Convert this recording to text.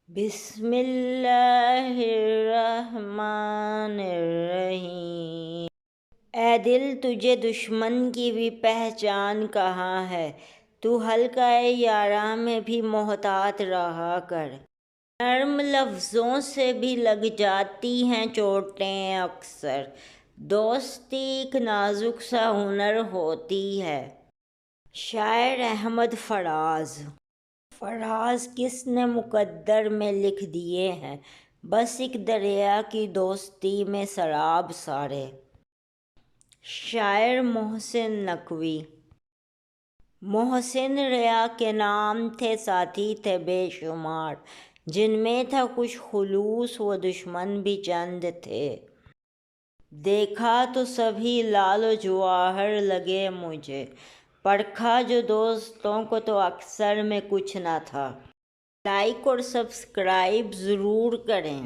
بسم اللہ الرحمن الرحیم۔ اے دل، تجھے دشمن کی بھی پہچان کہاں ہے؟ تو حلقہ یاراں میں بھی محتاط رہا کر۔ نرم لفظوں سے بھی لگ جاتی ہیں چوٹیں اکثر، دوستی ایک نازک سا ہنر ہوتی ہے۔ شاعر احمد فراز۔ فراز کس نے مقدر میں لکھ دیے ہیں، بس ایک دریا کی دوستی میں سراب سارے۔ شاعر محسن نقوی۔ محسن ریا کے نام تھے، ساتھی تھے بے شمار، جن میں تھا کچھ خلوص، وہ دشمن بھی چند تھے۔ دیکھا تو سبھی لال و جواہر لگے مجھے، پرکھا جو دوستوں کو تو اکثر میں کچھ نہ تھا۔ لائک اور سبسکرائب ضرور کریں۔